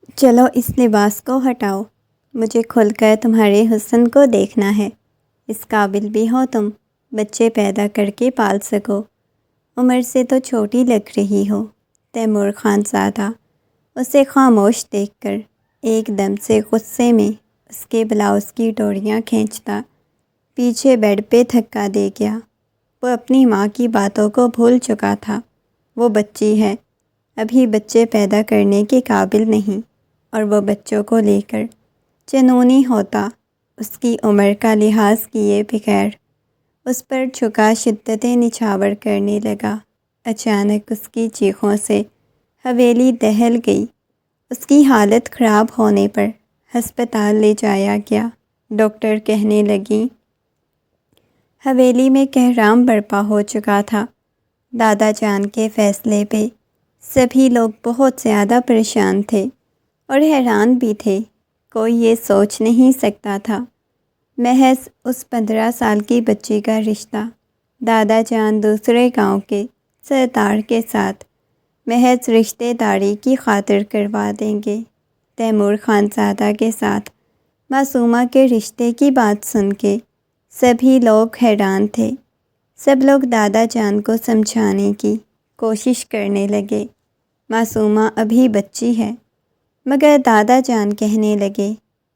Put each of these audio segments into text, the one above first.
چلو اس لباس کو ہٹاؤ، مجھے کھل کر تمہارے حسن کو دیکھنا ہے۔ اس قابل بھی ہو تم بچے پیدا کر کے پال سکو، عمر سے تو چھوٹی لگ رہی ہو۔ تیمور خان زادہ اسے خاموش دیکھ کر ایک دم سے غصے میں اس کے بلاؤز کی ڈوریاں کھینچتا پیچھے بیڈ پہ دھکا دے گیا۔ وہ اپنی ماں کی باتوں کو بھول چکا تھا۔ وہ بچی ہے، ابھی بچے پیدا کرنے کے قابل نہیں، اور وہ بچوں کو لے کر جنونی ہوتا اس کی عمر کا لحاظ کیے بغیر اس پر جھکا شدتیں نچھاور کرنے لگا۔ اچانک اس کی چیخوں سے حویلی دہل گئی۔ اس کی حالت خراب ہونے پر ہسپتال لے جایا گیا۔ ڈاکٹر کہنے لگیں حویلی میں کہرام برپا ہو چکا تھا۔ دادا جان کے فیصلے پہ سبھی لوگ بہت زیادہ پریشان تھے اور حیران بھی تھے۔ کوئی یہ سوچ نہیں سکتا تھا محض اس 15 سال کی بچی کا رشتہ دادا جان دوسرے گاؤں کے سردار کے ساتھ محض رشتہ داری کی خاطر کروا دیں گے۔ تیمور خان زادہ کے ساتھ معصومہ کے رشتے کی بات سن کے سبھی لوگ حیران تھے۔ سب لوگ دادا جان کو سمجھانے کی کوشش کرنے لگے، معصومہ ابھی بچی ہے، مگر دادا جان کہنے لگے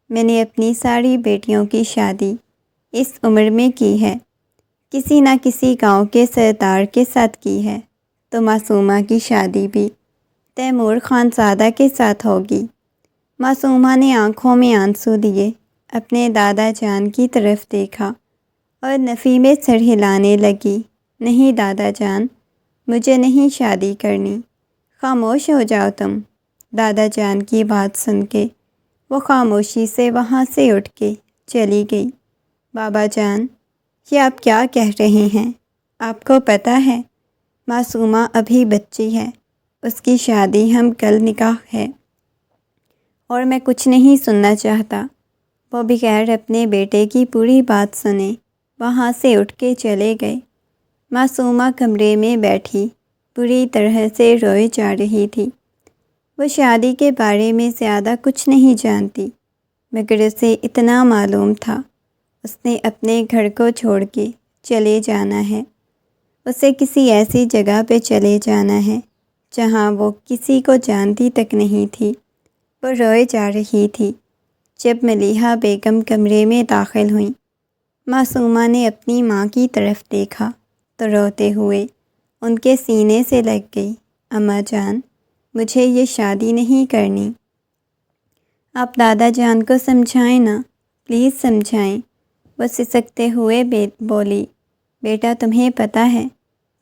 میں نے اپنی ساری بیٹیوں کی شادی اس عمر میں کی ہے، کسی نہ کسی گاؤں کے سردار کے ساتھ کی ہے، تو معصومہ کی شادی بھی تیمور خان زادہ کے ساتھ ہوگی۔ معصومہ نے آنکھوں میں آنسو لیے اپنے دادا جان کی طرف دیکھا اور نفی میں سر ہلانے لگی۔ نہیں دادا جان، مجھے نہیں شادی کرنی، خاموش ہو جاؤ تم۔ دادا جان کی بات سن کے وہ خاموشی سے وہاں سے اٹھ کے چلی گئی۔ بابا جان، یہ آپ کیا کہہ رہے ہیں؟ آپ کو پتہ ہے معصومہ ابھی بچی ہے، اس کی شادی ہم کل نکاح ہے، اور میں کچھ نہیں سننا چاہتا۔ وہ بغیر اپنے بیٹے کی پوری بات سنے وہاں سے اٹھ کے چلے گئے۔ معصومہ کمرے میں بیٹھی بری طرح سے روئے جا رہی تھی۔ وہ شادی کے بارے میں زیادہ کچھ نہیں جانتی، مگر اسے اتنا معلوم تھا اس نے اپنے گھر کو چھوڑ کے چلے جانا ہے۔ اسے کسی ایسی جگہ پہ چلے جانا ہے جہاں وہ کسی کو جانتی تک نہیں تھی۔ وہ روئے جا رہی تھی جب ملیحہ بیگم کمرے میں داخل ہوئیں۔ معصومہ نے اپنی ماں کی طرف دیکھا تو روتے ہوئے ان کے سینے سے لگ گئی۔ اماں جان، مجھے یہ شادی نہیں کرنی۔ آپ دادا جان کو سمجھائیں نا، پلیز سمجھائیں۔ وہ سسکتے ہوئے بولی، بیٹا تمہیں پتہ ہے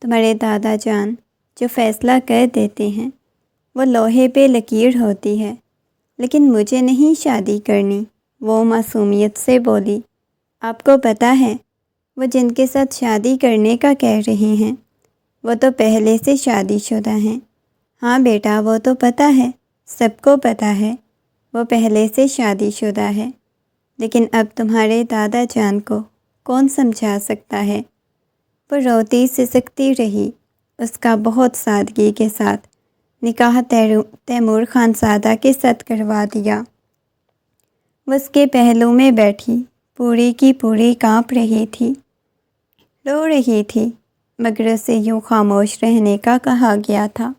تمہارے دادا جان جو فیصلہ کر دیتے ہیں وہ لوہے پہ لکیر ہوتی ہے، لیکن مجھے نہیں شادی کرنی۔ وہ معصومیت سے بولی، آپ کو پتہ ہے وہ جن کے ساتھ شادی کرنے کا کہہ رہی ہیں وہ تو پہلے سے شادی شدہ ہیں۔ ہاں بیٹا، وہ تو پتہ ہے، سب کو پتہ ہے وہ پہلے سے شادی شدہ ہے، لیکن اب تمہارے دادا جان کو کون سمجھا سکتا ہے؟ وہ روتی سسکتی رہی۔ اس کا بہت سادگی کے ساتھ نکاح تیمور خان زادہ کے ساتھ کروا دیا۔ وہ اس کے پہلو میں بیٹھی پوری کی پوری کانپ رہی تھی، رو رہی تھی، مگر اسے یوں خاموش رہنے کا کہا گیا تھا۔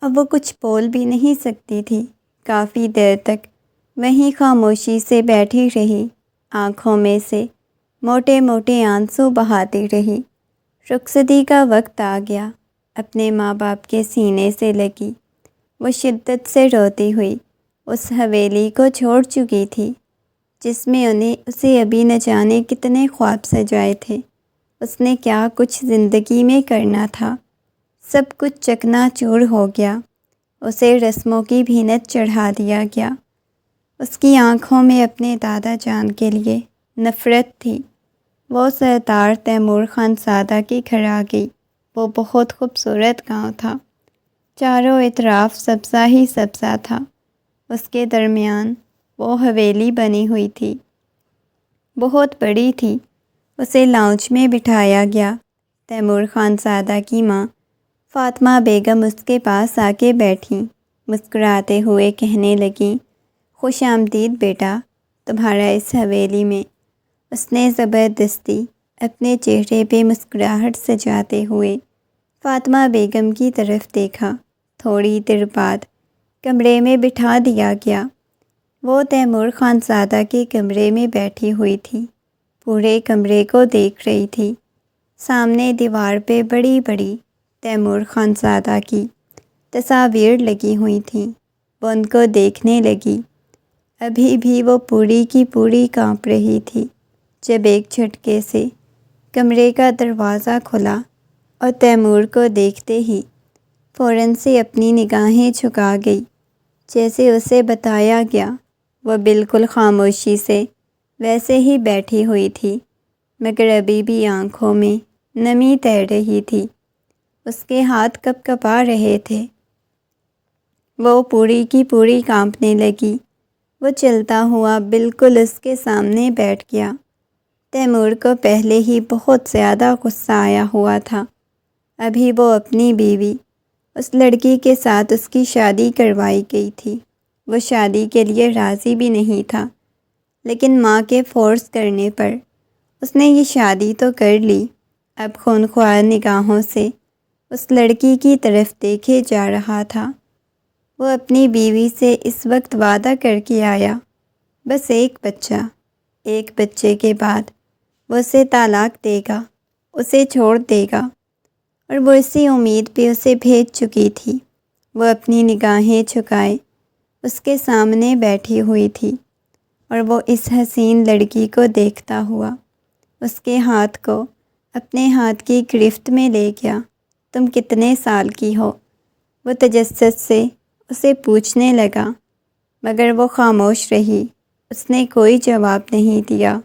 اب وہ کچھ بول بھی نہیں سکتی تھی۔ کافی دیر تک وہیں خاموشی سے بیٹھی رہی، آنکھوں میں سے موٹے موٹے آنسو بہاتی رہی۔ رخصتی کا وقت آ گیا، اپنے ماں باپ کے سینے سے لگی۔ وہ شدت سے روتی ہوئی اس حویلی کو چھوڑ چکی تھی جس میں اسے ابھی نہ جانے کتنے خواب سجائے تھے۔ اس نے کیا کچھ زندگی میں کرنا تھا، سب کچھ چکنا چور ہو گیا۔ اسے رسموں کی بھینت چڑھا دیا گیا۔ اس کی آنکھوں میں اپنے دادا جان کے لیے نفرت تھی۔ وہ سردار تیمور خان زادہ کے گھر آ گئی۔ وہ بہت خوبصورت گاؤں تھا، چاروں اطراف سبزہ ہی سبزہ تھا۔ اس کے درمیان وہ حویلی بنی ہوئی تھی، بہت بڑی تھی۔ اسے لاؤنج میں بٹھایا گیا۔ تیمور خان زادہ کی ماں فاطمہ بیگم اس کے پاس آ کے بیٹھیں۔ مسکراتے ہوئے کہنے لگیں، خوش آمدید بیٹا تمہارا اس حویلی میں۔ اس نے زبردستی اپنے چہرے پہ مسکراہٹ سجاتے ہوئے فاطمہ بیگم کی طرف دیکھا۔ تھوڑی دیر بعد کمرے میں بٹھا دیا گیا۔ وہ تیمور خانزادہ کے کمرے میں بیٹھی ہوئی تھی، پورے کمرے کو دیکھ رہی تھی۔ سامنے دیوار پہ بڑی بڑی تیمور خانزادہ کی تصاویر لگی ہوئی تھیں۔ وہ ان کو دیکھنے لگی۔ ابھی بھی وہ پوری کی پوری کانپ رہی تھی جب ایک جھٹکے سے کمرے کا دروازہ کھلا اور تیمور کو دیکھتے ہی فوراً سے اپنی نگاہیں جھکا گئی۔ جیسے اسے بتایا گیا وہ بالکل خاموشی سے ویسے ہی بیٹھی ہوئی تھی، مگر ابھی بھی آنکھوں میں نمی تیر رہی تھی۔ اس کے ہاتھ کپ کپا رہے تھے۔ وہ پوری کی پوری کانپنے لگی۔ وہ چلتا ہوا بالکل اس کے سامنے بیٹھ گیا۔ تیمور کو پہلے ہی بہت زیادہ غصہ آیا ہوا تھا۔ ابھی وہ اپنی بیوی اس لڑکی کے ساتھ اس کی شادی کروائی گئی تھی۔ وہ شادی کے لیے راضی بھی نہیں تھا، لیکن ماں کے فورس کرنے پر اس نے یہ شادی تو کر لی۔ اب خونخوار نگاہوں سے اس لڑکی کی طرف دیکھے جا رہا تھا۔ وہ اپنی بیوی سے اس وقت وعدہ کر کے آیا، بس ایک بچہ، ایک بچے کے بعد وہ اسے طلاق دے گا، اسے چھوڑ دے گا، اور وہ اسی امید پہ اسے بھیج چکی تھی۔ وہ اپنی نگاہیں جھکائے اس کے سامنے بیٹھی ہوئی تھی اور وہ اس حسین لڑکی کو دیکھتا ہوا اس کے ہاتھ کو اپنے ہاتھ کی گرفت میں لے گیا۔ تم کتنے سال کی ہو؟ وہ تجسس سے اسے پوچھنے لگا، مگر وہ خاموش رہی۔ اس نے کوئی جواب نہیں دیا۔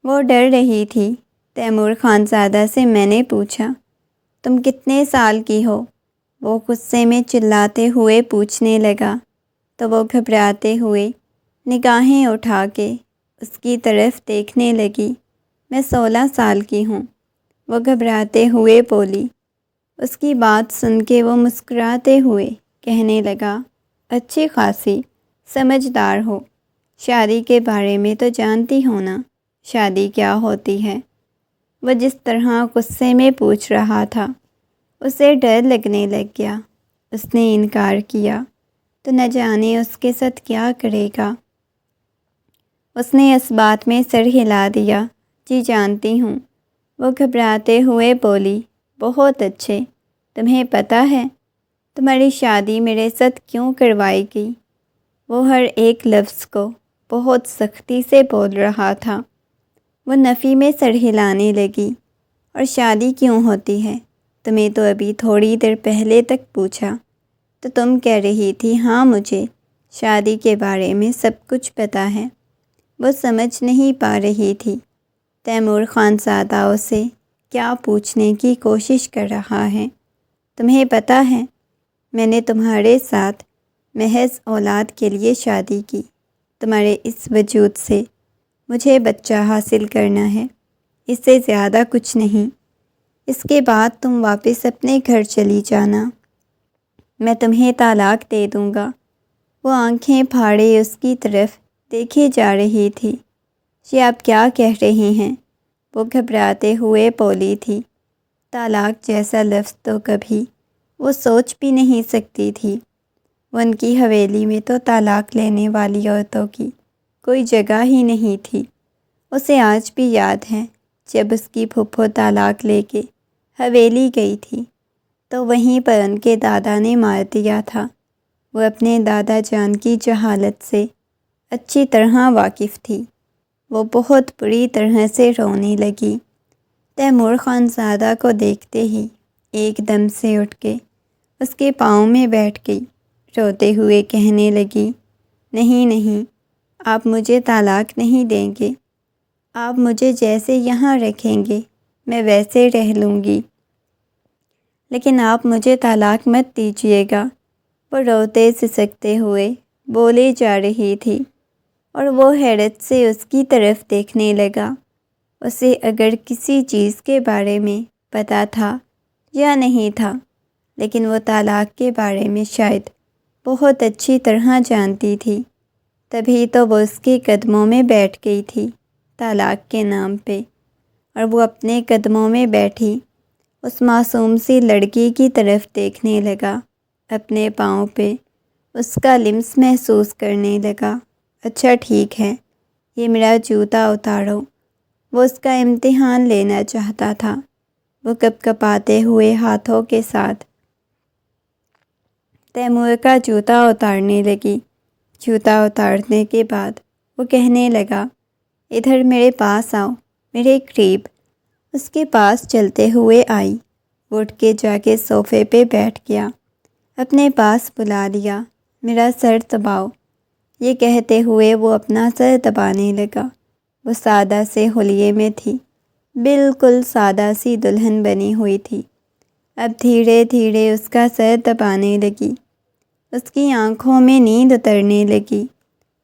وہ ڈر رہی تھی۔ تیمور خانزادہ سے میں نے پوچھا، تم کتنے سال کی ہو؟ وہ غصے میں چلاتے ہوئے پوچھنے لگا تو وہ گھبراتے ہوئے نگاہیں اٹھا کے اس کی طرف دیکھنے لگی۔ میں 16 سال کی ہوں، وہ گھبراتے ہوئے بولی۔ اس کی بات سن کے وہ مسکراتے ہوئے کہنے لگا، اچھی خاصی سمجھدار ہو، شادی کے بارے میں تو جانتی ہو نا، شادی کیا ہوتی ہے؟ وہ جس طرح غصے میں پوچھ رہا تھا اسے ڈر لگنے لگ گیا۔ اس نے انکار کیا تو نہ جانے اس کے ساتھ کیا کرے گا۔ اس نے اس بات میں سر ہلا دیا، جی جانتی ہوں۔ وہ گھبراتے ہوئے بولی، بہت اچھے، تمہیں پتہ ہے تمہاری شادی میرے ساتھ کیوں کروائی گئی؟ وہ ہر ایک لفظ کو بہت سختی سے بول رہا تھا۔ وہ نفی میں سر ہلانے لگی، اور شادی کیوں ہوتی ہے؟ تمہیں تو ابھی تھوڑی دیر پہلے تک پوچھا تو تم کہہ رہی تھی ہاں مجھے شادی کے بارے میں سب کچھ پتہ ہے۔ وہ سمجھ نہیں پا رہی تھی تیمور خانزادہ اسے کیا پوچھنے کی کوشش کر رہا ہے۔ تمہیں پتہ ہے میں نے تمہارے ساتھ محض اولاد کے لیے شادی کی، تمہارے اس وجود سے مجھے بچہ حاصل کرنا ہے، اس سے زیادہ کچھ نہیں۔ اس کے بعد تم واپس اپنے گھر چلی جانا، میں تمہیں طلاق دے دوں گا۔ وہ آنکھیں پھاڑے اس کی طرف دیکھے جا رہی تھی۔ یہ آپ کیا کہہ رہی ہیں؟ وہ گھبراتے ہوئے بولی تھی۔ طلاق جیسا لفظ تو کبھی وہ سوچ بھی نہیں سکتی تھی۔ وہ ان کی حویلی میں تو طلاق لینے والی عورتوں کی کوئی جگہ ہی نہیں تھی۔ اسے آج بھی یاد ہے جب اس کی پھپھو طلاق لے کے حویلی گئی تھی تو وہیں پر ان کے دادا نے مار دیا تھا۔ وہ اپنے دادا جان کی جہالت سے اچھی طرح واقف تھی۔ وہ بہت بری طرح سے رونے لگی۔ تیمور خانزادہ کو دیکھتے ہی ایک دم سے اٹھ کے اس کے پاؤں میں بیٹھ گئی، روتے ہوئے کہنے لگی، نہیں نہیں، آپ مجھے طلاق نہیں دیں گے، آپ مجھے جیسے یہاں رکھیں گے میں ویسے رہ لوں گی، لیکن آپ مجھے طلاق مت دیجیے گا۔ وہ روتے سسکتے ہوئے بولے جا رہی تھی، اور وہ حیرت سے اس کی طرف دیکھنے لگا۔ اسے اگر کسی چیز کے بارے میں پتہ تھا یا نہیں تھا، لیکن وہ طلاق کے بارے میں شاید بہت اچھی طرح جانتی تھی، تبھی تو وہ اس کے قدموں میں بیٹھ گئی تھی طلاق کے نام پہ، اور وہ اپنے قدموں میں بیٹھی اس معصوم سی لڑکی کی طرف دیکھنے لگا، اپنے پاؤں پہ اس کا لمس محسوس کرنے لگا۔ اچھا ٹھیک ہے، یہ میرا جوتا اتارو۔ وہ اس کا امتحان لینا چاہتا تھا۔ وہ کپ کپاتے ہوئے ہاتھوں کے ساتھ تیمور کا جوتا اتارنے لگی۔ جوتا اتارنے کے بعد وہ کہنے لگا، ادھر میرے پاس آؤ، میرے قریب۔ اس کے پاس چلتے ہوئے آئی، اٹھ کے جا کے صوفے پہ بیٹھ گیا، اپنے پاس بلا لیا۔ میرا سر دباؤ، یہ کہتے ہوئے وہ اپنا سر دبانے لگا۔ وہ سادہ سے حلیے میں تھی، بالکل سادہ سی دلہن بنی ہوئی تھی، اب دھیرے دھیرے اس کا سر دبانے لگی۔ اس کی آنکھوں میں نیند اترنے لگی۔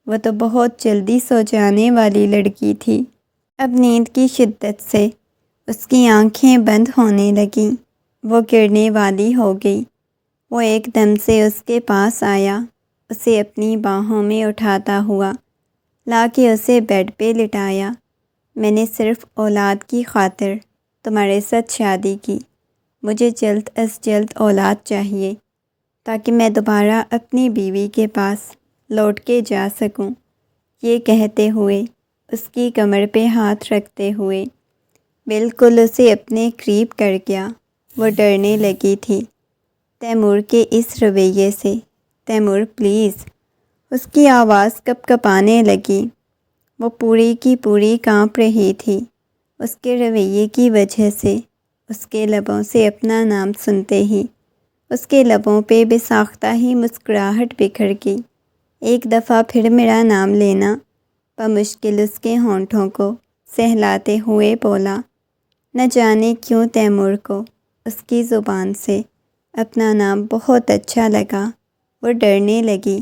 وہ تو بہت جلدی سو جانے والی لڑکی تھی، اب نیند کی شدت سے اس کی آنکھیں بند ہونے لگیں، وہ گرنے والی ہو گئی۔ وہ ایک دم سے اس کے پاس آیا، اسے اپنی باہوں میں اٹھاتا ہوا لا کے اسے بیڈ پہ لٹایا۔ میں نے صرف اولاد کی خاطر تمہارے ساتھ شادی کی، مجھے جلد از جلد اولاد چاہیے تاکہ میں دوبارہ اپنی بیوی کے پاس لوٹ کے جا سکوں۔ یہ کہتے ہوئے اس کی کمر پہ ہاتھ رکھتے ہوئے بالکل اسے اپنے قریب کر گیا۔ وہ ڈرنے لگی تھی تیمور کے اس رویے سے۔ تیمور پلیز، اس کی آواز کپ کپانے لگی۔ وہ پوری کی پوری کانپ رہی تھی اس کے رویے کی وجہ سے۔ اس کے لبوں سے اپنا نام سنتے ہی اس کے لبوں پہ بے ساختہ ہی مسکراہٹ بکھر گئی۔ ایک دفعہ پھر میرا نام لینا بمشکل اس کے ہونٹوں کو سہلاتے ہوئے بولا۔ نہ جانے کیوں تیمور کو اس کی زبان سے اپنا نام بہت اچھا لگا۔ وہ ڈرنے لگی،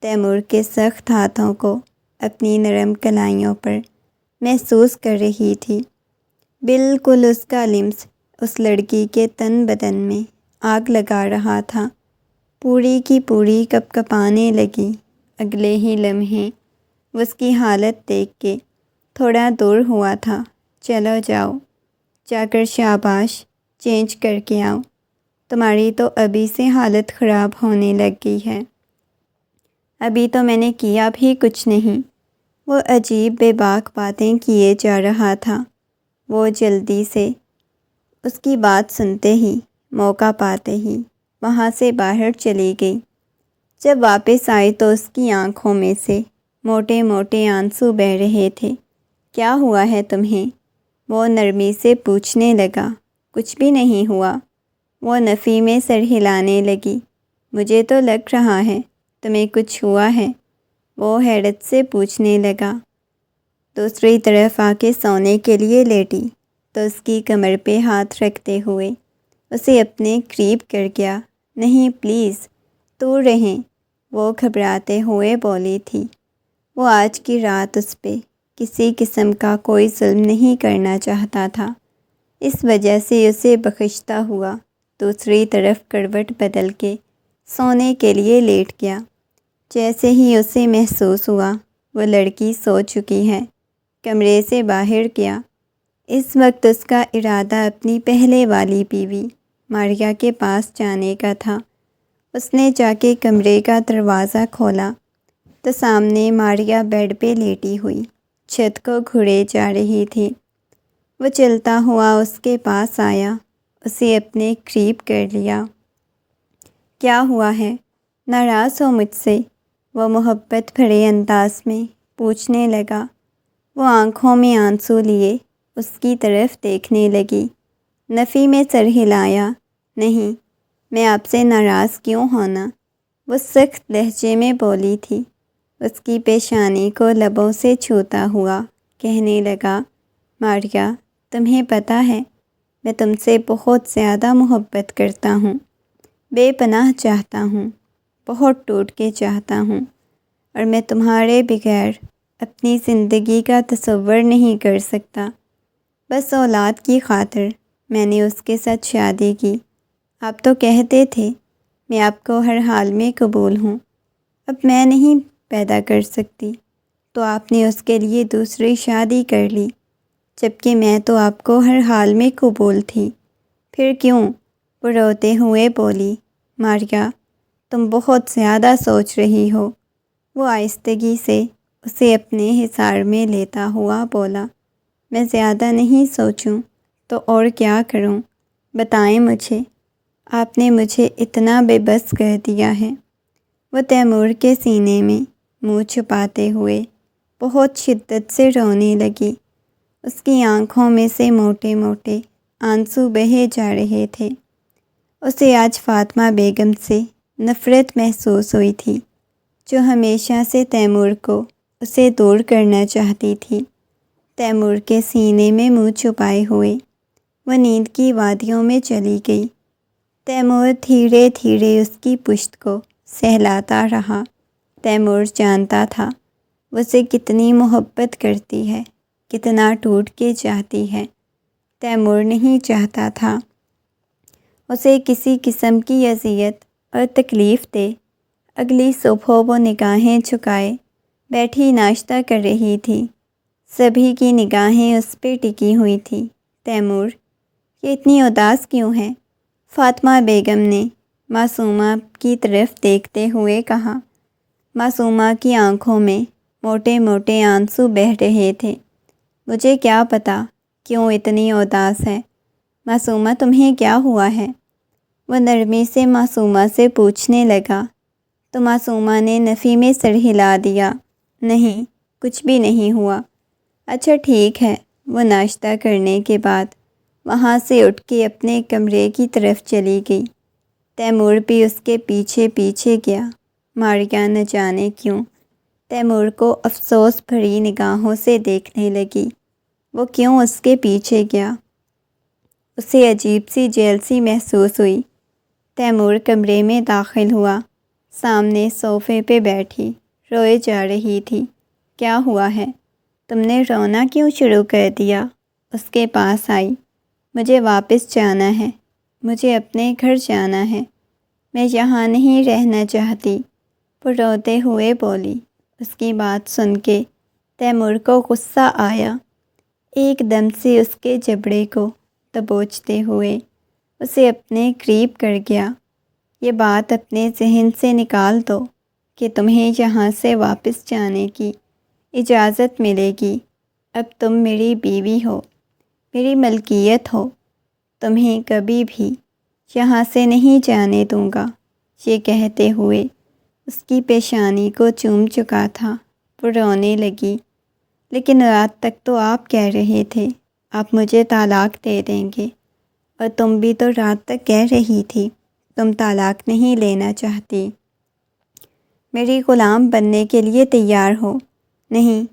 تیمور کے سخت ہاتھوں کو اپنی نرم کلائیوں پر محسوس کر رہی تھی۔ بالکل اس کا لمس اس لڑکی کے تن بدن میں آگ لگا رہا تھا۔ پوری کی پوری کپ کپانے لگی۔ اگلے ہی لمحے وہ اس کی حالت دیکھ کے تھوڑا دور ہوا تھا۔ چلو جاؤ، جا کر شاباش چینج کر کے آؤ، تمہاری تو ابھی سے حالت خراب ہونے لگ گئی ہے۔ ابھی تو میں نے کیا بھی کچھ نہیں۔ وہ عجیب بے باک باتیں کیے جا رہا تھا۔ وہ جلدی سے اس کی بات سنتے ہی، موقع پاتے ہی وہاں سے باہر چلی گئی۔ جب واپس آئی تو اس کی آنکھوں میں سے موٹے موٹے آنسو بہہ رہے تھے۔ کیا ہوا ہے تمہیں؟ وہ نرمی سے پوچھنے لگا۔ کچھ بھی نہیں ہوا، وہ نفی میں سر ہلانے لگی۔ مجھے تو لگ رہا ہے تمہیں کچھ ہوا ہے، وہ حیرت سے پوچھنے لگا۔ دوسری طرف آ کے سونے کے لیے لیٹی تو اس کی کمر پہ ہاتھ رکھتے ہوئے اسے اپنے قریب کر گیا۔ نہیں پلیز، دور رہیں، وہ گھبراتے ہوئے بولی تھی۔ وہ آج کی رات اس پہ کسی قسم کا کوئی ظلم نہیں کرنا چاہتا تھا، اس وجہ سے اسے بخشتا ہوا دوسری طرف کروٹ بدل کے سونے کے لیے لیٹ گیا۔ جیسے ہی اسے محسوس ہوا وہ لڑکی سو چکی ہے، کمرے سے باہر گیا۔ اس وقت اس کا ارادہ اپنی پہلے والی بیوی ماریا کے پاس جانے کا تھا۔ اس نے جا کے کمرے کا دروازہ کھولا تو سامنے ماریا بیڈ پہ لیٹی ہوئی چھت کو گھڑے جا رہی تھی۔ وہ چلتا ہوا اس کے پاس آیا، اسے اپنے قریب کر لیا۔ کیا ہوا ہے؟ ناراض ہو مجھ سے؟ وہ محبت بھرے انداز میں پوچھنے لگا۔ وہ آنکھوں میں آنسو لیے اس کی طرف دیکھنے لگی۔ نفی میں سر ہلایا۔ نہیں، میں آپ سے ناراض کیوں ہونا؟ وہ سخت لہجے میں بولی تھی، اس کی پیشانی کو لبوں سے چھوتا ہوا کہنے لگا، ماریا تمہیں پتہ ہے میں تم سے بہت زیادہ محبت کرتا ہوں، بے پناہ چاہتا ہوں، بہت ٹوٹ کے چاہتا ہوں، اور میں تمہارے بغیر اپنی زندگی کا تصور نہیں کر سکتا۔ بس اولاد کی خاطر میں نے اس کے ساتھ شادی کی۔ آپ تو کہتے تھے میں آپ کو ہر حال میں قبول ہوں، اب میں نہیں پیدا کر سکتی تو آپ نے اس کے لیے دوسری شادی کر لی، جبکہ میں تو آپ کو ہر حال میں قبول تھی، پھر کیوں؟ وہ روتے ہوئے بولی۔ ماریا، تم بہت زیادہ سوچ رہی ہو۔ وہ آہستگی سے اسے اپنے حصار میں لیتا ہوا بولا۔ میں زیادہ نہیں سوچوں تو اور کیا کروں؟ بتائیں مجھے، آپ نے مجھے اتنا بے بس کر دیا ہے۔ وہ تیمور کے سینے میں منہ چھپاتے ہوئے بہت شدت سے رونے لگی۔ اس کی آنکھوں میں سے موٹے موٹے آنسو بہے جا رہے تھے۔ اسے آج فاطمہ بیگم سے نفرت محسوس ہوئی تھی، جو ہمیشہ سے تیمور کو اسے دور کرنا چاہتی تھی۔ تیمور کے سینے میں منہ چھپائے ہوئے وہ نیند کی وادیوں میں چلی گئی۔ تیمور دھیرے دھیرے اس کی پشت کو سہلاتا رہا۔ تیمور جانتا تھا وہ اسے کتنی محبت کرتی ہے، کتنا ٹوٹ کے چاہتی ہے۔ تیمور نہیں چاہتا تھا اسے کسی قسم کی اذیت اور تکلیف دے۔ اگلی صبح وہ نگاہیں جھکائے بیٹھی ناشتہ کر رہی تھی۔ سبھی کی نگاہیں اس پہ ٹکی ہوئی تھی۔ تیمور، یہ اتنی اداس کیوں ہے؟ فاطمہ بیگم نے معصومہ کی طرف دیکھتے ہوئے کہا۔ معصومہ کی آنکھوں میں موٹے موٹے آنسو بہہ رہے تھے۔ مجھے کیا پتہ کیوں اتنی اداس ہے؟ معصومہ، تمہیں کیا ہوا ہے؟ وہ نرمی سے معصومہ سے پوچھنے لگا تو معصومہ نے نفی میں سر ہلا دیا۔ نہیں، کچھ بھی نہیں ہوا۔ اچھا ٹھیک ہے۔ وہ ناشتہ کرنے کے بعد وہاں سے اٹھ کے اپنے کمرے کی طرف چلی گئی۔ تیمور بھی اس کے پیچھے پیچھے گیا۔ ماریا نہ جانے کیوں تیمور کو افسوس بھری نگاہوں سے دیکھنے لگی۔ وہ کیوں اس کے پیچھے گیا؟ اسے عجیب سی جیل سی محسوس ہوئی۔ تیمور کمرے میں داخل ہوا۔ سامنے صوفے پہ بیٹھی روئے جا رہی تھی۔ کیا ہوا ہے؟ تم نے رونا کیوں شروع کر دیا؟ اس کے پاس آئی۔ مجھے واپس جانا ہے، مجھے اپنے گھر جانا ہے، میں یہاں نہیں رہنا چاہتی، وہ روتے ہوئے بولی۔ اس کی بات سن کے تیمور کو غصہ آیا۔ ایک دم سے اس کے جبڑے کو دبوچتے ہوئے اسے اپنے قریب کر گیا۔ یہ بات اپنے ذہن سے نکال دو کہ تمہیں یہاں سے واپس جانے کی اجازت ملے گی۔ اب تم میری بیوی ہو، میری ملکیت ہو، تمہیں کبھی بھی یہاں سے نہیں جانے دوں گا۔ یہ کہتے ہوئے اس کی پیشانی کو چوم چکا تھا۔ وہ رونے لگی۔ لیکن رات تک تو آپ کہہ رہے تھے آپ مجھے طلاق دے دیں گے، اور تم بھی تو رات تک کہہ رہی تھی تم طلاق نہیں لینا چاہتی، میری غلام بننے کے لیے تیار ہو۔ نہیں،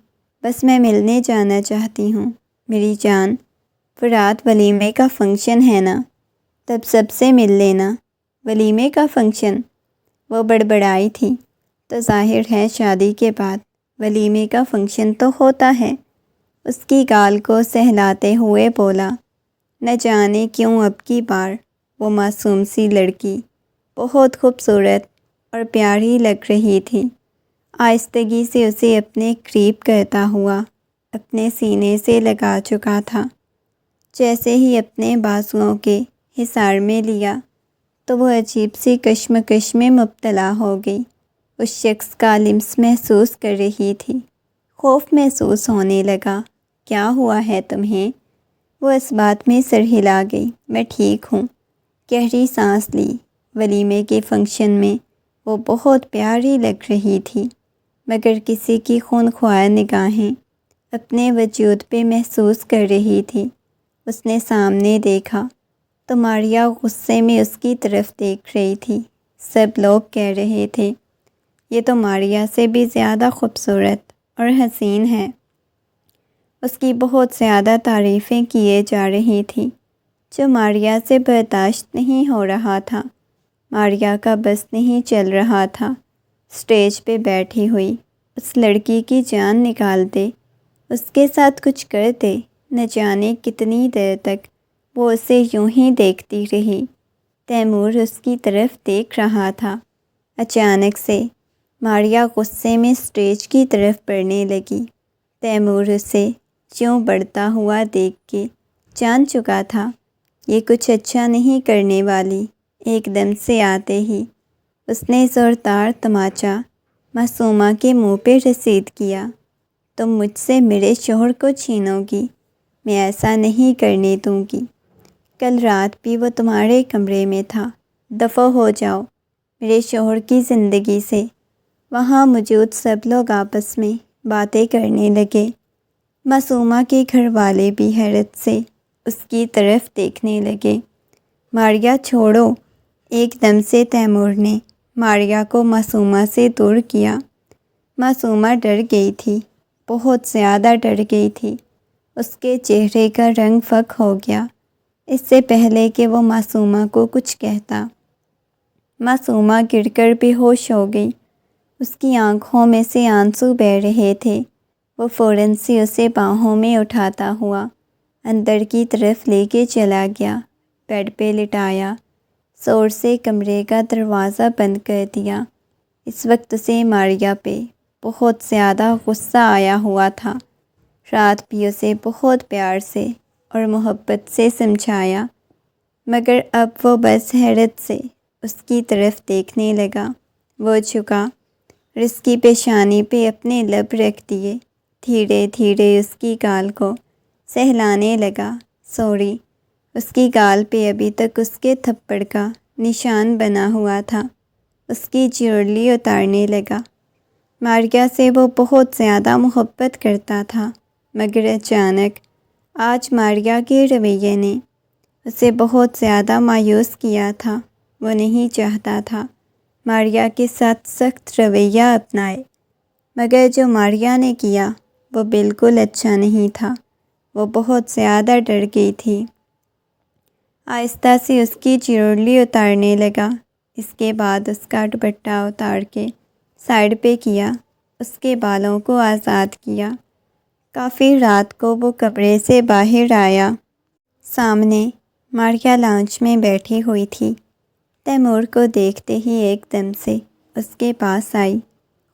بس میں ملنے جانا چاہتی ہوں میری جان۔ رات ولیمے کا فنکشن ہے نا، تب سب سے مل لینا۔ ولیمے کا فنکشن؟ وہ بڑبڑائی تھی۔ تو ظاہر ہے شادی کے بعد ولیمے کا فنکشن تو ہوتا ہے۔ اس کی گال کو سہلاتے ہوئے بولا۔ نہ جانے کیوں اب کی بار وہ معصوم سی لڑکی بہت خوبصورت اور پیاری لگ رہی تھی۔ آہستگی سے اسے اپنے قریب کرتا ہوا اپنے سینے سے لگا چکا تھا۔ جیسے ہی اپنے بازوؤں کے حصار میں لیا تو وہ عجیب سی کشمکش میں مبتلا ہو گئی۔ اس شخص کا لمس محسوس کر رہی تھی۔ خوف محسوس ہونے لگا۔ کیا ہوا ہے تمہیں؟ وہ اس بات میں سر ہلا گئی۔ میں ٹھیک ہوں۔ گہری سانس لی۔ ولیمے کے فنکشن میں وہ بہت پیاری لگ رہی تھی، مگر کسی کی خونخوار نگاہیں اپنے وجود پہ محسوس کر رہی تھی۔ اس نے سامنے دیکھا تو ماریا غصے میں اس کی طرف دیکھ رہی تھی۔ سب لوگ کہہ رہے تھے یہ تو ماریا سے بھی زیادہ خوبصورت اور حسین ہے۔ اس کی بہت زیادہ تعریفیں کیے جا رہی تھیں، جو ماریا سے برداشت نہیں ہو رہا تھا۔ ماریا کا بس نہیں چل رہا تھا اسٹیج پہ بیٹھی ہوئی اس لڑکی کی جان نکال دے، اس کے ساتھ کچھ کر دے۔ نہ جانے کتنی دیر تک وہ اسے یوں ہی دیکھتی رہی۔ تیمور اس کی طرف دیکھ رہا تھا۔ اچانک سے ماریا غصے میں اسٹیج کی طرف بڑھنے لگی۔ تیمور اسے یوں بڑھتا ہوا دیکھ کے جان چکا تھا یہ کچھ اچھا نہیں کرنے والی۔ ایک دم سے آتے ہی اس نے زوردار تماچا معصومہ کے منہ پہ رسید کیا۔ تم مجھ سے میرے شوہر کو چھینو گی، میں ایسا نہیں کرنے دوں گی۔ کل رات بھی وہ تمہارے کمرے میں تھا، دفع ہو جاؤ میرے شوہر کی زندگی سے۔ وہاں موجود سب لوگ آپس میں باتیں کرنے لگے۔ معصومہ کے گھر والے بھی حیرت سے اس کی طرف دیکھنے لگے۔ ماریا چھوڑو! ایک دم سے تیمور نے ماریا کو معصومہ سے دور کیا۔ معصومہ ڈر گئی تھی، بہت زیادہ ڈر گئی تھی۔ اس کے چہرے کا رنگ فک ہو گیا۔ اس سے پہلے کہ وہ معصومہ کو کچھ کہتا، معصومہ گر کر بے ہوش ہو گئی۔ اس کی آنکھوں میں سے آنسو بہہ رہے تھے۔ وہ فوراً سے اسے باہوں میں اٹھاتا ہوا اندر کی طرف لے کے چلا گیا، بیڈ پہ لٹایا، زور سے کمرے کا دروازہ بند کر دیا۔ اس وقت اسے ماریا پہ بہت زیادہ غصہ آیا ہوا تھا۔ رات بھی اسے بہت پیار سے اور محبت سے سمجھایا، مگر اب وہ بس حیرت سے اس کی طرف دیکھنے لگا۔ وہ جھکا اور اس کی پیشانی پہ اپنے لب رکھ دیے، دھیرے دھیرے اس کی گال کو سہلانے لگا۔ سوری، اس کی گال پہ ابھی تک اس کے تھپڑ کا نشان بنا ہوا تھا۔ اس کی جیولری اتارنے لگا۔ ماریا سے وہ بہت زیادہ محبت کرتا تھا، مگر اچانک آج ماریا کے رویے نے اسے بہت زیادہ مایوس کیا تھا۔ وہ نہیں چاہتا تھا ماریا کے ساتھ سخت رویہ اپنائے، مگر جو ماریا نے کیا وہ بالکل اچھا نہیں تھا۔ وہ بہت زیادہ ڈر گئی تھی۔ آہستہ سے اس کی جیولری اتارنے لگا۔ اس کے بعد اس کا دوپٹہ اتار کے سائڈ پہ کیا، اس کے بالوں کو آزاد کیا۔ کافی رات کو وہ کمرے سے باہر آیا۔ سامنے ماریا لاؤنج میں بیٹھی ہوئی تھی۔ تیمور کو دیکھتے ہی ایک دم سے اس کے پاس آئی،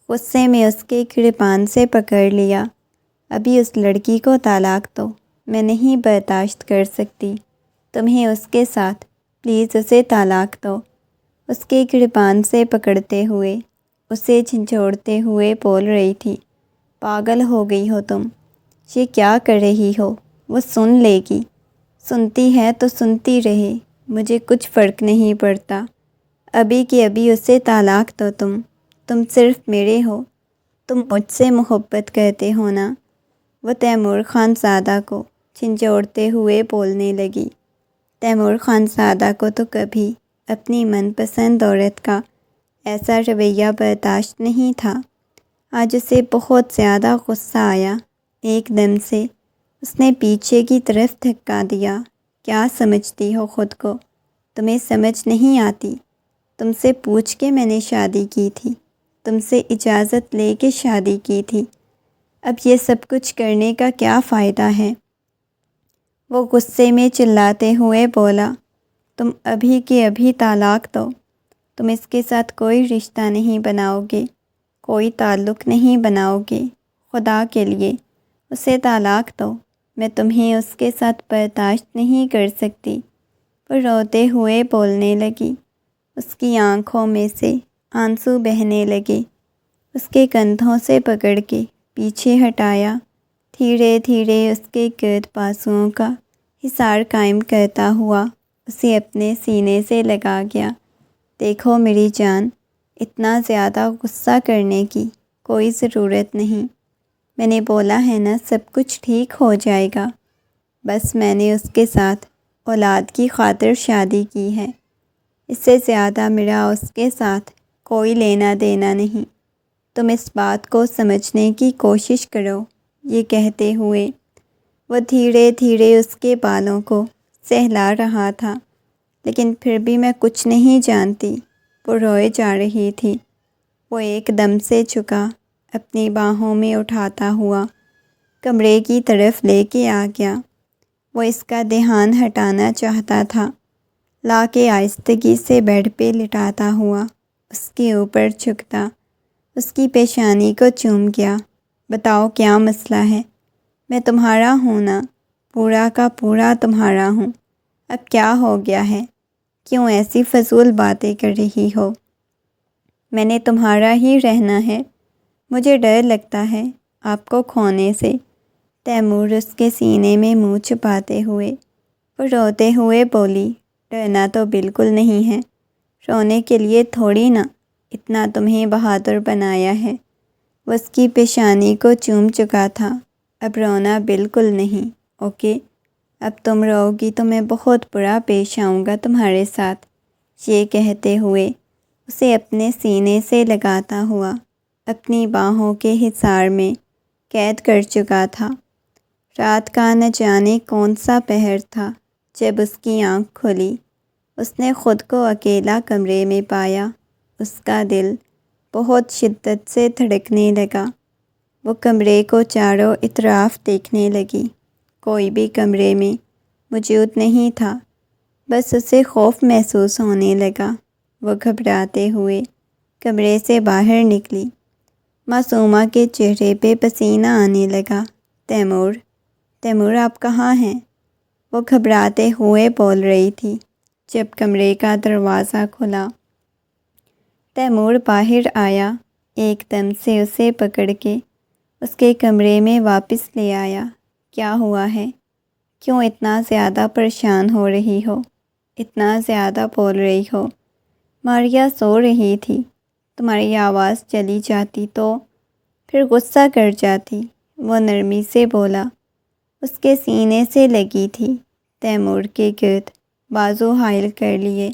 غصے میں اس کے گریبان سے پکڑ لیا۔ ابھی اس لڑکی کو طلاق دو، میں نہیں برداشت کر سکتی تمہیں اس کے ساتھ، پلیز اسے طلاق دو۔ اس کے گریبان سے پکڑتے ہوئے اسے جھنجھوڑتے ہوئے بول رہی تھی، پاگل ہو گئی ہو تم، یہ کیا کر رہی ہو؟ وہ سن لے گی، سنتی ہے تو سنتی رہے، مجھے کچھ فرق نہیں پڑتا۔ ابھی کہ ابھی اسے طلاق دو، تم صرف میرے ہو، تم مجھ سے محبت کرتے ہو نا؟ وہ تیمور خان زادہ کو جھنجھوڑتے ہوئے بولنے لگی۔ تیمور خان زادہ کو تو کبھی اپنی من پسند عورت کا ایسا رویہ برداشت نہیں تھا۔ آج اسے بہت زیادہ غصہ آیا۔ ایک دم سے اس نے پیچھے کی طرف دھکا دیا۔ کیا سمجھتی ہو خود کو؟ تمہیں سمجھ نہیں آتی؟ تم سے پوچھ کے میں نے شادی کی تھی، تم سے اجازت لے کے شادی کی تھی، اب یہ سب کچھ کرنے کا کیا فائدہ ہے؟ وہ غصے میں چلاتے ہوئے بولا، تم ابھی کے ابھی طلاق دو، تم اس کے ساتھ کوئی رشتہ نہیں بناؤ گے، کوئی تعلق نہیں بناؤ گے، خدا کے لیے اسے طلاق دو، میں تمہیں اس کے ساتھ برداشت نہیں کر سکتی۔ وہ روتے ہوئے بولنے لگی۔ اس کی آنکھوں میں سے آنسو بہنے لگے۔ اس کے کندھوں سے پکڑ کے پیچھے ہٹایا، دھیرے دھیرے اس کے گرد بازوؤں کا حصار قائم کرتا ہوا اسے اپنے سینے سے لگا گیا۔ دیکھو میری جان، اتنا زیادہ غصہ کرنے کی کوئی ضرورت نہیں، میں نے بولا ہے نا سب کچھ ٹھیک ہو جائے گا۔ بس میں نے اس کے ساتھ اولاد کی خاطر شادی کی ہے، اس سے زیادہ میرا اس کے ساتھ کوئی لینا دینا نہیں، تم اس بات کو سمجھنے کی کوشش کرو۔ یہ کہتے ہوئے وہ دھیرے دھیرے اس کے بالوں کو سہلا رہا تھا، لیکن پھر بھی میں کچھ نہیں جانتی، وہ روئے جا رہی تھی۔ وہ ایک دم سے جھکا، اپنی باہوں میں اٹھاتا ہوا کمرے کی طرف لے کے آ گیا۔ وہ اس کا دھیان ہٹانا چاہتا تھا، لا کے آہستگی سے بیڈ پہ لٹاتا ہوا اس کے اوپر جھکتا اس کی پیشانی کو چوم گیا۔ بتاؤ کیا مسئلہ ہے؟ میں تمہارا ہوں نا، پورا کا پورا تمہارا ہوں، اب کیا ہو گیا ہے؟ کیوں ایسی فضول باتیں کر رہی ہو؟ میں نے تمہارا ہی رہنا ہے، مجھے ڈر لگتا ہے آپ کو کھونے سے۔ تیمور اس کے سینے میں منہ چھپاتے ہوئے وہ روتے ہوئے بولی، ڈرنا تو بالکل نہیں ہے، رونے کے لیے تھوڑی نا اتنا تمہیں بہادر بنایا ہے۔ وہ اس کی پیشانی کو چوم چکا تھا۔ اب رونا بالکل نہیں، اوکے؟ اب تم رو گی تو میں بہت برا پیش آؤں گا تمہارے ساتھ۔ یہ کہتے ہوئے اسے اپنے سینے سے لگاتا ہوا اپنی باہوں کے حصار میں قید کر چکا تھا۔ رات کا نہ جانے کون سا پہر تھا جب اس کی آنکھ کھلی۔ اس نے خود کو اکیلا کمرے میں پایا۔ اس کا دل بہت شدت سے دھڑکنے لگا۔ وہ کمرے کو چاروں اطراف دیکھنے لگی۔ کوئی بھی کمرے میں موجود نہیں تھا، بس اسے خوف محسوس ہونے لگا۔ وہ گھبراتے ہوئے کمرے سے باہر نکلی۔ معصومہ کے چہرے پہ پسینہ آنے لگا۔ تیمور، تیمور آپ کہاں ہیں؟ وہ گھبراتے ہوئے بول رہی تھی۔ جب کمرے کا دروازہ کھلا، تیمور باہر آیا، ایک دم سے اسے پکڑ کے اس کے کمرے میں واپس لے آیا۔ کیا ہوا ہے؟ کیوں اتنا زیادہ پریشان ہو رہی ہو؟ اتنا زیادہ بول رہی ہو؟ ماریا سو رہی تھی، تمہاری آواز چلی جاتی تو پھر غصہ کر جاتی، وہ نرمی سے بولا۔ اس کے سینے سے لگی تھی، تیمور کے گرد بازو حائل کر لیے۔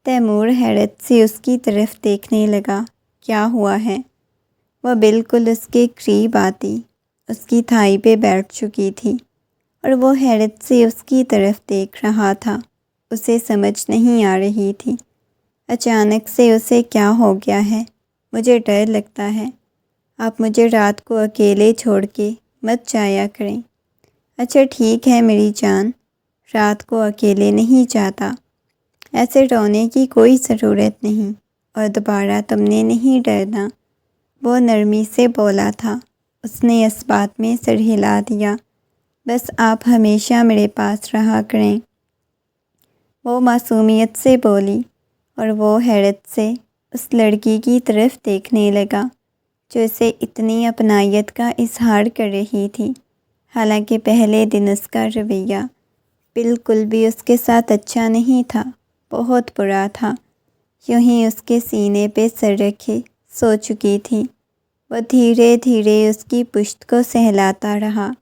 تیمور حیرت سے اس کی طرف دیکھنے لگا۔ کیا ہوا ہے؟ وہ بالکل اس کے قریب آتی اس کی تھائی پہ بیٹھ چکی تھی اور وہ حیرت سے اس کی طرف دیکھ رہا تھا۔ اسے سمجھ نہیں آ رہی تھی اچانک سے اسے کیا ہو گیا ہے۔ مجھے ڈر لگتا ہے، آپ مجھے رات کو اکیلے چھوڑ کے مت جایا کریں۔ اچھا ٹھیک ہے میری جان، رات کو اکیلے نہیں جاتا۔ ایسے رونے کی کوئی ضرورت نہیں اور دوبارہ تم نے نہیں ڈرنا، وہ نرمی سے بولا تھا۔ اس نے اس بات میں سر ہلا دیا۔ بس آپ ہمیشہ میرے پاس رہا کریں، وہ معصومیت سے بولی، اور وہ حیرت سے اس لڑکی کی طرف دیکھنے لگا جو اسے اتنی اپنائیت کا اظہار کر رہی تھی۔ حالانکہ پہلے دن اس کا رویہ بالکل بھی اس کے ساتھ اچھا نہیں تھا، بہت برا تھا۔ یوں ہی اس کے سینے پہ سر رکھے سو چکی تھی۔ وہ دھیرے دھیرے اس کی پشت کو سہلاتا رہا۔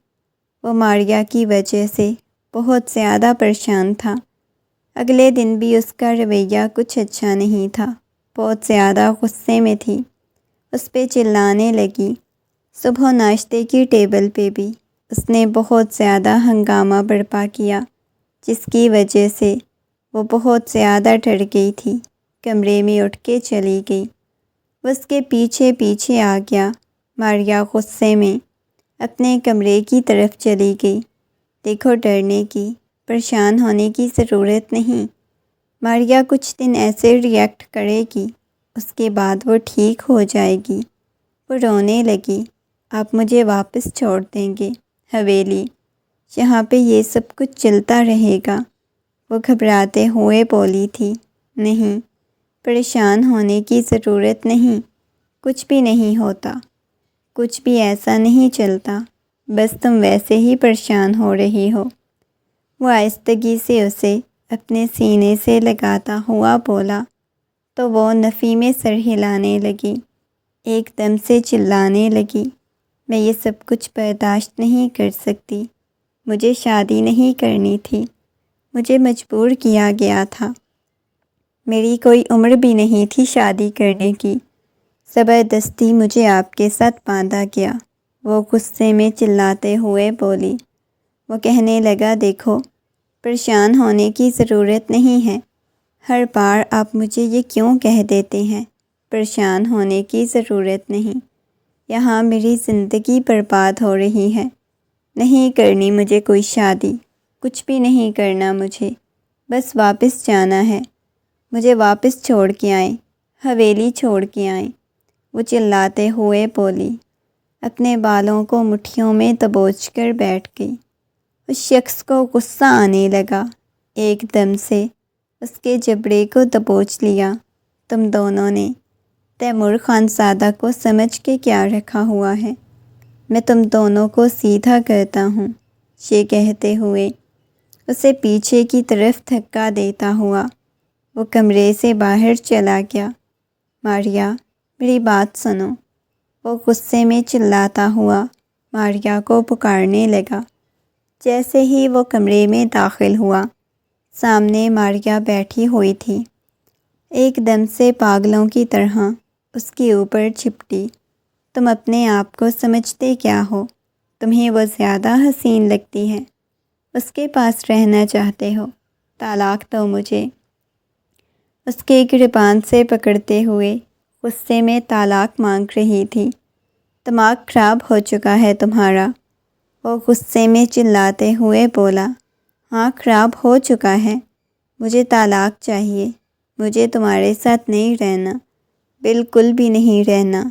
وہ ماریا کی وجہ سے بہت زیادہ پریشان تھا۔ اگلے دن بھی اس کا رویہ کچھ اچھا نہیں تھا، بہت زیادہ غصے میں تھی، اس پہ چلانے لگی۔ صبح ناشتے کی ٹیبل پہ بھی اس نے بہت زیادہ ہنگامہ برپا کیا، جس کی وجہ سے وہ بہت زیادہ ڈر گئی تھی۔ کمرے میں اٹھ کے چلی گئی۔ وہ اس کے پیچھے پیچھے آ گیا۔ ماریا غصے میں اپنے کمرے کی طرف چلی گئی۔ دیکھو ڈرنے کی، پریشان ہونے کی ضرورت نہیں۔ ماریا کچھ دن ایسے ری ایکٹ کرے گی، اس کے بعد وہ ٹھیک ہو جائے گی۔ وہ رونے لگی۔ آپ مجھے واپس چھوڑ دیں گے حویلی، یہاں پہ یہ سب کچھ چلتا رہے گا، وہ گھبراتے ہوئے بولی تھی۔ نہیں، پریشان ہونے کی ضرورت نہیں، کچھ بھی نہیں ہوتا، کچھ بھی ایسا نہیں چلتا، بس تم ویسے ہی پریشان ہو رہی ہو۔ وہ آہستگی سے اسے اپنے سینے سے لگاتا ہوا بولا تو وہ نفی میں سر ہلانے لگی، ایک دم سے چلانے لگی، میں یہ سب کچھ برداشت نہیں کر سکتی، مجھے شادی نہیں کرنی تھی، مجھے مجبور کیا گیا تھا، میری کوئی عمر بھی نہیں تھی شادی کرنے کی، زبردستی مجھے آپ کے ساتھ باندھا گیا، وہ غصے میں چلاتے ہوئے بولی۔ وہ کہنے لگا، دیکھو پریشان ہونے کی ضرورت نہیں ہے، ہر بار آپ مجھے یہ کیوں کہہ دیتے ہیں، پریشان ہونے کی ضرورت نہیں، یہاں میری زندگی برباد ہو رہی ہے، نہیں کرنی مجھے کوئی شادی، کچھ بھی نہیں کرنا مجھے، بس واپس جانا ہے، مجھے واپس چھوڑ کے آئیں، حویلی چھوڑ کے آئیں، وہ چلاتے ہوئے بولی۔ اپنے بالوں کو مٹھیوں میں دبوچ کر بیٹھ گئی۔ اس شخص کو غصہ آنے لگا، ایک دم سے اس کے جبڑے کو دبوچ لیا۔ تم دونوں نے تیمور خان زادہ کو سمجھ کے کیا رکھا ہوا ہے؟ میں تم دونوں کو سیدھا کرتا ہوں، یہ کہتے ہوئے اسے پیچھے کی طرف دھکا دیتا ہوا وہ کمرے سے باہر چلا گیا۔ ماریا، میری بات سنو، وہ غصے میں چلاتا ہوا ماریا کو پکارنے لگا۔ جیسے ہی وہ کمرے میں داخل ہوا، سامنے ماریا بیٹھی ہوئی تھی، ایک دم سے پاگلوں کی طرح اس کے اوپر چپٹی۔ تم اپنے آپ کو سمجھتے کیا ہو؟ تمہیں وہ زیادہ حسین لگتی ہے، اس کے پاس رہنا چاہتے ہو؟ طلاق دو مجھے۔ اس کے گریبان سے پکڑتے ہوئے غصے میں طلاق مانگ رہی تھی۔ دماغ خراب ہو چکا ہے تمہارا، وہ غصے میں چلاتے ہوئے بولا۔ ہاں، خراب ہو چکا ہے، مجھے طلاق چاہیے، مجھے تمہارے ساتھ نہیں رہنا، بالکل بھی نہیں رہنا،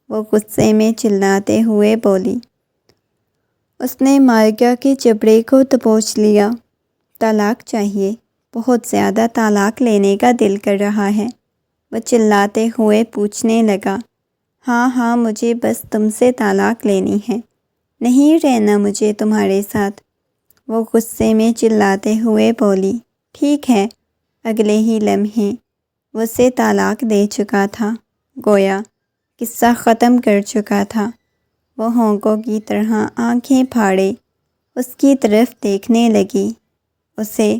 وہ غصے میں چلاتے ہوئے بولی۔ اس نے ماریا کے جبڑے کو دبوچ لیا۔ طلاق چاہیے، بہت زیادہ طلاق لینے کا دل کر رہا ہے، وہ چلاتے ہوئے پوچھنے لگا۔ ہاں ہاں، مجھے بس تم سے طلاق لینی ہے، نہیں رہنا مجھے تمہارے ساتھ، وہ غصے میں چلاتے ہوئے بولی۔ ٹھیک ہے۔ اگلے ہی لمحے وہ اسے طلاق دے چکا تھا، گویا قصہ ختم کر چکا تھا۔ وہ ہونکوں کی طرح آنکھیں پھاڑے اس کی طرف دیکھنے لگی۔ اسے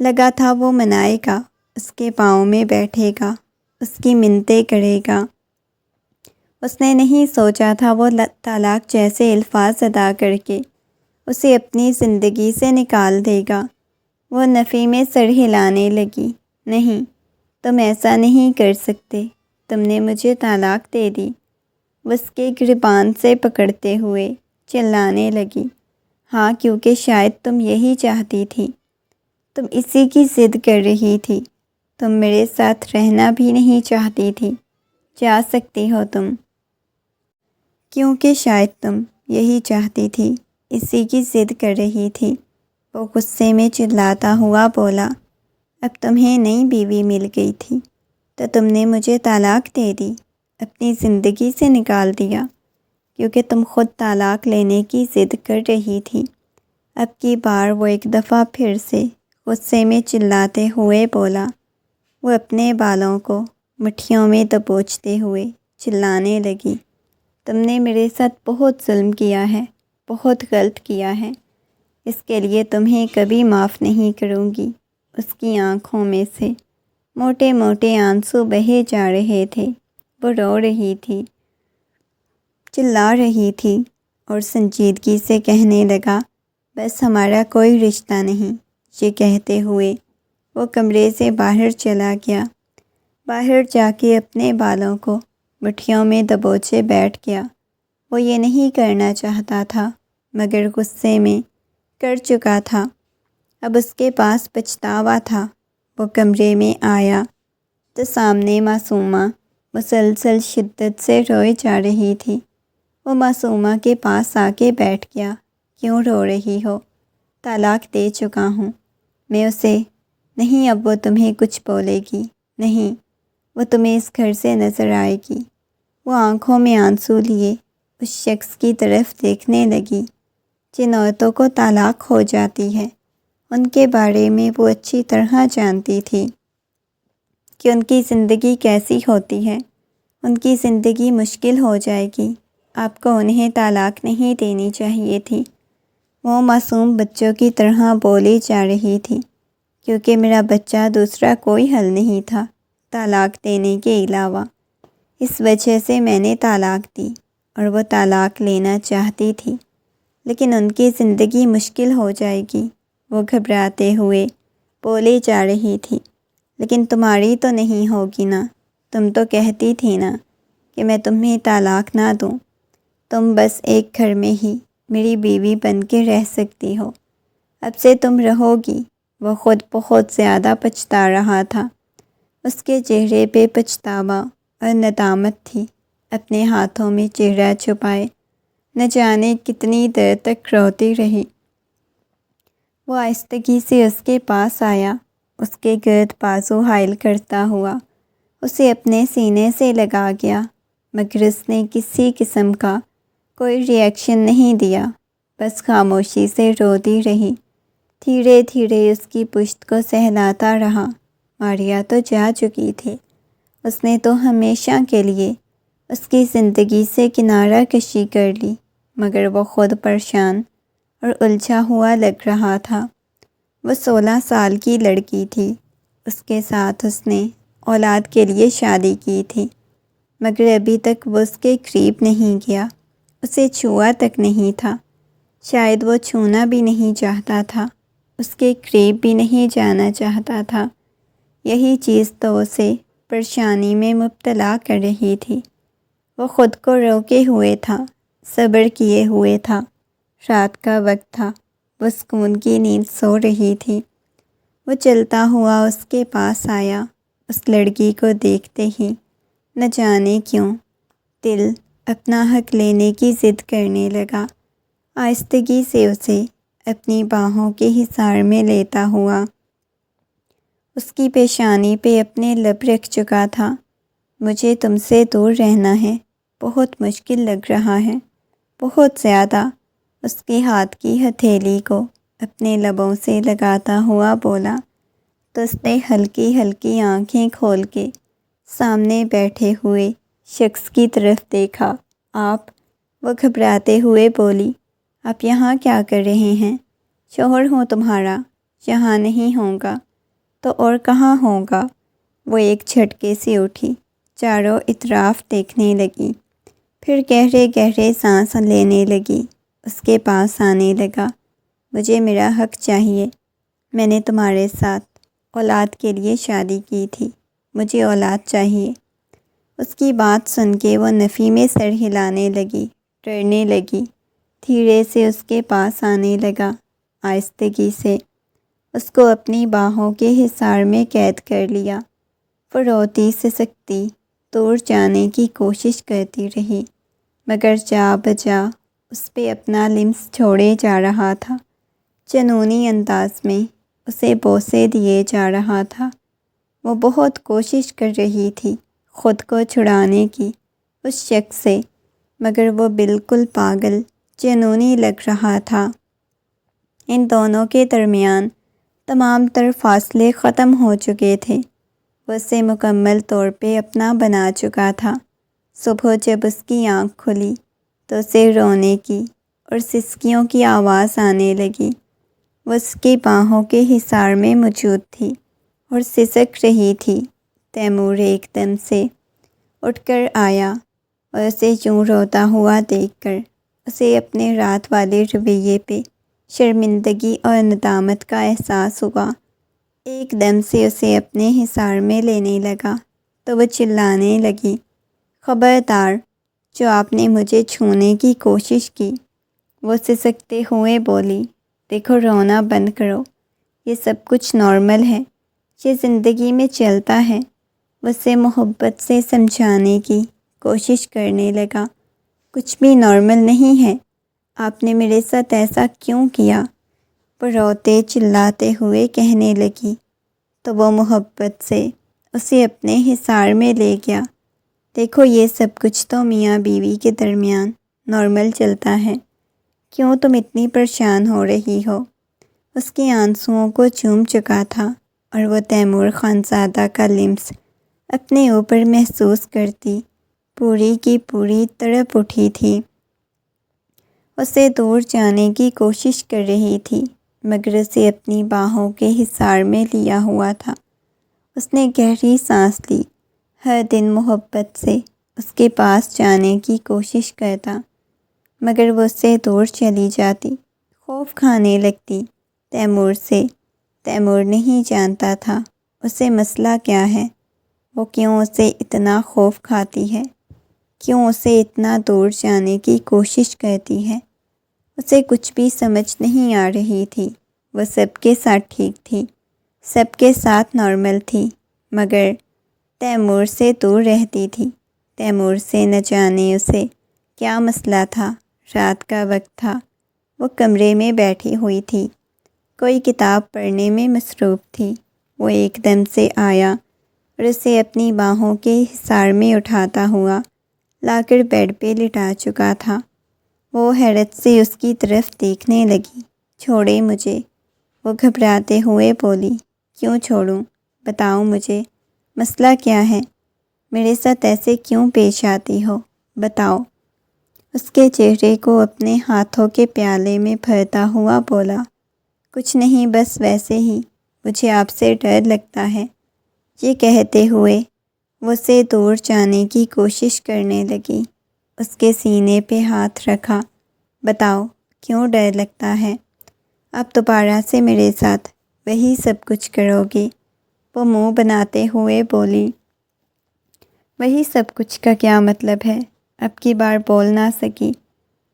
لگا تھا وہ منائے گا، اس کے پاؤں میں بیٹھے گا، اس کی منتیں کرے گا۔ اس نے نہیں سوچا تھا وہ طلاق جیسے الفاظ ادا کر کے اسے اپنی زندگی سے نکال دے گا۔ وہ نفی میں سر ہلانے لگی۔ نہیں، تم ایسا نہیں کر سکتے، تم نے مجھے طلاق دے دی، وہ اس کے گریبان سے پکڑتے ہوئے چلانے لگی۔ ہاں، کیونکہ شاید تم یہی چاہتی تھی، تم اسی کی ضد کر رہی تھی، تم میرے ساتھ رہنا بھی نہیں چاہتی تھی، جا سکتی ہو تم، کیونکہ شاید تم یہی چاہتی تھی، اسی کی ضد کر رہی تھی، وہ غصے میں چلاتا ہوا بولا۔ اب تمہیں نئی بیوی مل گئی تھی تو تم نے مجھے طلاق دے دی، اپنی زندگی سے نکال دیا، کیونکہ تم خود طلاق لینے کی ضد کر رہی تھی۔ اب کی بار وہ ایک دفعہ پھر سے غصے میں چلاتے ہوئے بولا۔ وہ اپنے بالوں کو مٹھیوں میں دبوچتے ہوئے چلانے لگی۔ تم نے میرے ساتھ بہت ظلم کیا ہے، بہت غلط کیا ہے، اس کے لیے تمہیں کبھی معاف نہیں کروں گی۔ اس کی آنکھوں میں سے موٹے موٹے آنسو بہے جا رہے تھے، وہ رو رہی تھی، چلا رہی تھی اور سنجیدگی سے کہنے لگا، بس ہمارا کوئی رشتہ نہیں۔ یہ کہتے ہوئے وہ کمرے سے باہر چلا گیا۔ باہر جا کے اپنے بالوں کو مٹھیوں میں دبوچے بیٹھ گیا۔ وہ یہ نہیں کرنا چاہتا تھا، مگر غصے میں کر چکا تھا۔ اب اس کے پاس پچھتاوا تھا۔ وہ کمرے میں آیا تو سامنے معصومہ مسلسل شدت سے روئے جا رہی تھی۔ وہ معصومہ کے پاس آ کے بیٹھ گیا۔ کیوں رو رہی ہو؟ طلاق دے چکا ہوں میں اسے۔ نہیں، اب وہ تمہیں کچھ بولے گی نہیں، وہ تمہیں اس گھر سے نظر آئے گی۔ وہ آنکھوں میں آنسو لیے اس شخص کی طرف دیکھنے لگی جن عورتوں کو طلاق ہو جاتی ہے۔ ان کے بارے میں وہ اچھی طرح جانتی تھی کہ ان کی زندگی کیسی ہوتی ہے۔ ان کی زندگی مشکل ہو جائے گی۔ آپ کو انہیں طلاق نہیں دینی چاہیے تھی۔ وہ معصوم بچوں کی طرح بولی جا رہی تھی، کیونکہ میرا بچہ دوسرا کوئی حل نہیں تھا طلاق دینے کے علاوہ، اس وجہ سے میں نے طلاق دی، اور وہ طلاق لینا چاہتی تھی، لیکن ان کی زندگی مشکل ہو جائے گی، وہ گھبراتے ہوئے بولی جا رہی تھی۔ لیکن تمہاری تو نہیں ہوگی نا، تم تو کہتی تھی نا کہ میں تمہیں طلاق نہ دوں، تم بس ایک گھر میں ہی میری بیوی بن کے رہ سکتی ہو، اب سے تم رہو گی وہ خود بہت زیادہ پچھتا رہا تھا۔ اس کے چہرے پہ پچھتاوا اور ندامت تھی۔ اپنے ہاتھوں میں چہرہ چھپائے نہ جانے کتنی دیر تک روتی رہی۔ وہ آہستگی سے اس کے پاس آیا، اس کے گرد بازو حائل کرتا ہوا اسے اپنے سینے سے لگا گیا، مگر اس نے کسی قسم کا کوئی ری ایکشن نہیں دیا، بس خاموشی سے روتی رہی۔ دھیرے دھیرے اس کی پشت کو سہلاتا رہا۔ ماریا تو جا چکی تھی، اس نے تو ہمیشہ کے لیے اس کی زندگی سے کنارہ کشی کر لی، مگر وہ خود پریشان اور الجھا ہوا لگ رہا تھا۔ وہ 16 سال کی لڑکی تھی، اس کے ساتھ اس نے اولاد کے لیے شادی کی تھی، مگر ابھی تک وہ اس کے قریب نہیں گیا، اسے چھوا تک نہیں تھا، شاید وہ چھونا بھی نہیں چاہتا تھا، اس کے قریب بھی نہیں جانا چاہتا تھا۔ یہی چیز تو اسے پریشانی میں مبتلا کر رہی تھی۔ وہ خود کو روکے ہوئے تھا، صبر کیے ہوئے تھا۔ رات کا وقت تھا، وہ سکون کی نیند سو رہی تھی۔ وہ چلتا ہوا اس کے پاس آیا، اس لڑکی کو دیکھتے ہی نہ جانے کیوں دل اپنا حق لینے کی ضد کرنے لگا۔ آہستگی سے اسے اپنی باہوں کے حصار میں لیتا ہوا اس کی پیشانی پہ اپنے لب رکھ چکا تھا۔ مجھے تم سے دور رہنا ہے، بہت مشکل لگ رہا ہے، بہت زیادہ۔ اس کے ہاتھ کی ہتھیلی کو اپنے لبوں سے لگاتا ہوا بولا تو اس نے ہلکی ہلکی آنکھیں کھول کے سامنے بیٹھے ہوئے شخص کی طرف دیکھا۔ آپ؟ وہ گھبراتے ہوئے بولی، آپ یہاں کیا کر رہے ہیں؟ شوہر ہوں تمہارا، یہاں نہیں ہوگا تو اور کہاں ہوگا؟ وہ ایک جھٹکے سے اٹھی، چاروں اطراف دیکھنے لگی، پھر گہرے گہرے سانس لینے لگی، اس کے پاس آنے لگا۔ مجھے میرا حق چاہیے، میں نے تمہارے ساتھ اولاد کے لیے شادی کی تھی، مجھے اولاد چاہیے۔ اس کی بات سن کے وہ نفی میں سر ہلانے لگی، ڈرنے لگی، دھیرے سے اس کے پاس آنے لگا، آہستگی سے اس کو اپنی باہوں کے حصار میں قید کر لیا۔ وہ روتی سسکتی دور جانے کی کوشش کرتی رہی، مگر جا بجا اس پہ اپنا لمس چھوڑے جا رہا تھا، جنونی انداز میں اسے بوسے دیے جا رہا تھا۔ وہ بہت کوشش کر رہی تھی خود کو چھڑانے کی اس شخص سے، مگر وہ بالکل پاگل جنونی لگ رہا تھا۔ ان دونوں کے درمیان تمام تر فاصلے ختم ہو چکے تھے، وہ اسے مکمل طور پہ اپنا بنا چکا تھا۔ صبح جب اس کی آنکھ کھلی تو اسے رونے کی اور سسکیوں کی آواز آنے لگی۔ وہ اس کی باہوں کے حصار میں موجود تھی اور سسک رہی تھی۔ تیمور ایک دم سے اٹھ کر آیا اور اسے یوں روتا ہوا دیکھ کر اسے اپنے رات والے رویے پہ شرمندگی اور ندامت کا احساس ہوا۔ ایک دم سے اسے اپنے حصار میں لینے لگا تو وہ چلانے لگی، خبردار، جو آپ نے مجھے چھونے کی کوشش کی۔ وہ سسکتے ہوئے بولی، دیکھو رونا بند کرو، یہ سب کچھ نارمل ہے، یہ زندگی میں چلتا ہے۔ وہ اسے محبت سے سمجھانے کی کوشش کرنے لگا، کچھ بھی نارمل نہیں ہے، آپ نے میرے ساتھ ایسا کیوں کیا؟ وہ روتے چلاتے ہوئے کہنے لگی تو وہ محبت سے اسے اپنے حصار میں لے گیا۔ دیکھو یہ سب کچھ تو میاں بیوی کے درمیان نارمل چلتا ہے، کیوں تم اتنی پریشان ہو رہی ہو؟ اس کے آنسوؤں کو چوم چکا تھا اور وہ تیمور خانزادہ کا لمس اپنے اوپر محسوس کرتی پوری کی پوری تڑپ اٹھی تھی۔ اسے دور جانے کی کوشش کر رہی تھی، مگر اسے اپنی باہوں کے حصار میں لیا ہوا تھا۔ اس نے گہری سانس لی، ہر دن محبت سے اس کے پاس جانے کی کوشش کرتا، مگر وہ اس سے دور چلی جاتی، خوف کھانے لگتی تیمور سے۔ تیمور نہیں جانتا تھا اسے مسئلہ کیا ہے، وہ کیوں اسے اتنا خوف کھاتی ہے، کیوں اسے اتنا دور جانے کی کوشش کرتی ہے۔ اسے کچھ بھی سمجھ نہیں آ رہی تھی۔ وہ سب کے ساتھ ٹھیک تھی، سب کے ساتھ نارمل تھی، مگر تیمور سے دور رہتی تھی۔ تیمور سے نہ جانے اسے کیا مسئلہ تھا۔ رات کا وقت تھا، وہ کمرے میں بیٹھی ہوئی تھی، کوئی کتاب پڑھنے میں مصروف تھی۔ وہ ایک دم سے آیا اور اسے اپنی باہوں کے حصار میں اٹھاتا ہوا لا کر بیڈ پہ لٹا چکا تھا۔ وہ حیرت سے اس کی طرف دیکھنے لگی۔ چھوڑے مجھے، وہ گھبراتے ہوئے بولی۔ کیوں چھوڑوں؟ بتاؤ مجھے، مسئلہ کیا ہے؟ میرے ساتھ ایسے کیوں پیش آتی ہو؟ بتاؤ۔ اس کے چہرے کو اپنے ہاتھوں کے پیالے میں بھرتا ہوا بولا۔ کچھ نہیں، بس ویسے ہی، مجھے آپ سے ڈر لگتا ہے۔ یہ کہتے ہوئے وہ سے دور جانے کی کوشش کرنے لگی۔ اس کے سینے پہ ہاتھ رکھا۔ بتاؤ، کیوں ڈر لگتا ہے؟ اب دوبارہ سے میرے ساتھ وہی سب کچھ کرو گے؟ وہ منہ بناتے ہوئے بولی۔ وہی سب کچھ کا کیا مطلب ہے؟ اب کی بار بول نہ سکی۔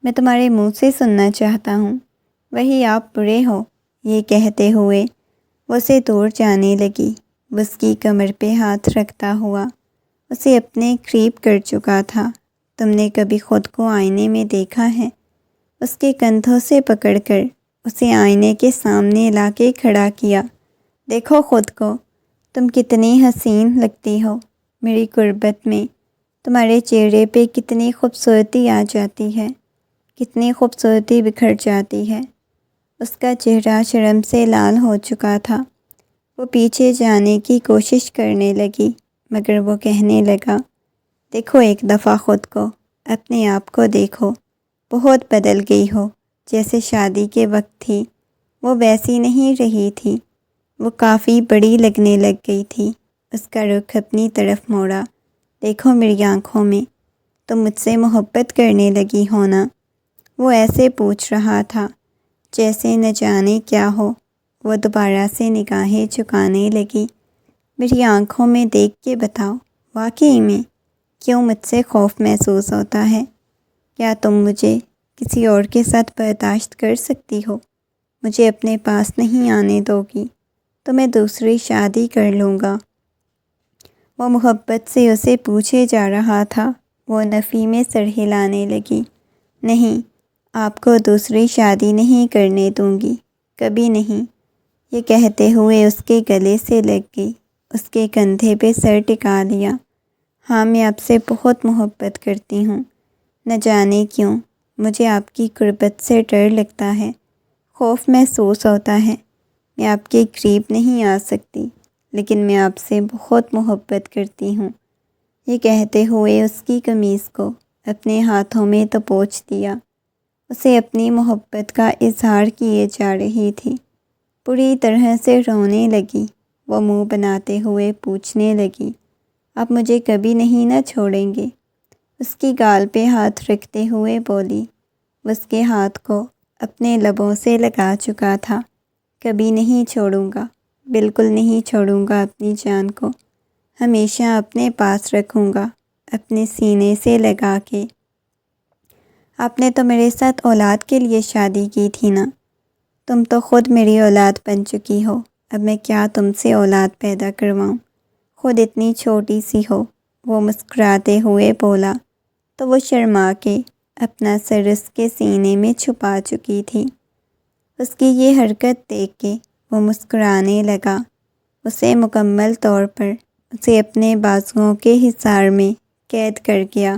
میں تمہارے منہ سے سننا چاہتا ہوں۔ وہی آپ برے ہو۔ یہ کہتے ہوئے وہ سے دور جانے لگی۔ وہ اس کی کمر پہ ہاتھ رکھتا ہوا اسے اپنے قریب کر چکا تھا۔ تم نے کبھی خود کو آئینے میں دیکھا ہے؟ اس کے کندھوں سے پکڑ کر اسے آئینے کے سامنے لا کے کھڑا کیا۔ دیکھو خود کو، تم کتنی حسین لگتی ہو۔ میری قربت میں تمہارے چہرے پہ کتنی خوبصورتی آ جاتی ہے، کتنی خوبصورتی بکھر جاتی ہے۔ اس کا چہرہ شرم سے لال ہو چکا تھا۔ وہ پیچھے جانے کی کوشش کرنے لگی، مگر وہ کہنے لگا، دیکھو ایک دفعہ خود کو، اپنے آپ کو دیکھو، بہت بدل گئی ہو۔ جیسے شادی کے وقت تھی وہ ویسی نہیں رہی تھی، وہ کافی بڑی لگنے لگ گئی تھی۔ اس کا رخ اپنی طرف موڑا۔ دیکھو میری آنکھوں میں، تم مجھ سے محبت کرنے لگی ہو نا؟ وہ ایسے پوچھ رہا تھا جیسے نہ جانے کیا ہو۔ وہ دوبارہ سے نگاہیں جھکانے لگی۔ میری آنکھوں میں دیکھ کے بتاؤ، واقعی میں کیوں مجھ سے خوف محسوس ہوتا ہے؟ کیا تم مجھے کسی اور کے ساتھ برداشت کر سکتی ہو؟ مجھے اپنے پاس نہیں آنے دو گی تو میں دوسری شادی کر لوں گا۔ وہ محبت سے اسے پوچھے جا رہا تھا۔ وہ نفی میں سر ہلانے لگی۔ نہیں، آپ کو دوسری شادی نہیں کرنے دوں گی، کبھی نہیں۔ یہ کہتے ہوئے اس کے گلے سے لگ گئی، اس کے کندھے پہ سر ٹکا لیا۔ ہاں، میں آپ سے بہت محبت کرتی ہوں، نہ جانے کیوں مجھے آپ کی قربت سے ڈر لگتا ہے، خوف محسوس ہوتا ہے۔ میں آپ کے قریب نہیں آ سکتی، لیکن میں آپ سے بہت محبت کرتی ہوں۔ یہ کہتے ہوئے اس کی قمیض کو اپنے ہاتھوں میں دبوچ دیا۔ اسے اپنی محبت کا اظہار کیے جا رہی تھی۔ پوری طرح سے رونے لگی۔ وہ منہ بناتے ہوئے پوچھنے لگی، آپ مجھے کبھی نہیں نہ چھوڑیں گے؟ اس کی گال پہ ہاتھ رکھتے ہوئے بولی۔ اس کے ہاتھ کو اپنے لبوں سے لگا چکا تھا۔ کبھی نہیں چھوڑوں گا، بالکل نہیں چھوڑوں گا اپنی جان کو، ہمیشہ اپنے پاس رکھوں گا، اپنے سینے سے لگا کے۔ آپ نے تو میرے ساتھ اولاد کے لیے شادی کی تھی نا؟ تم تو خود میری اولاد بن چکی ہو، اب میں کیا تم سے اولاد پیدا کرواؤں؟ خود اتنی چھوٹی سی ہو۔ وہ مسکراتے ہوئے بولا تو وہ شرما کے اپنا سر اس کے سینے میں چھپا چکی تھی۔ اس کی یہ حرکت دیکھ کے وہ مسکرانے لگا۔ اسے مکمل طور پر اسے اپنے بازوؤں کے حصار میں قید کر گیا۔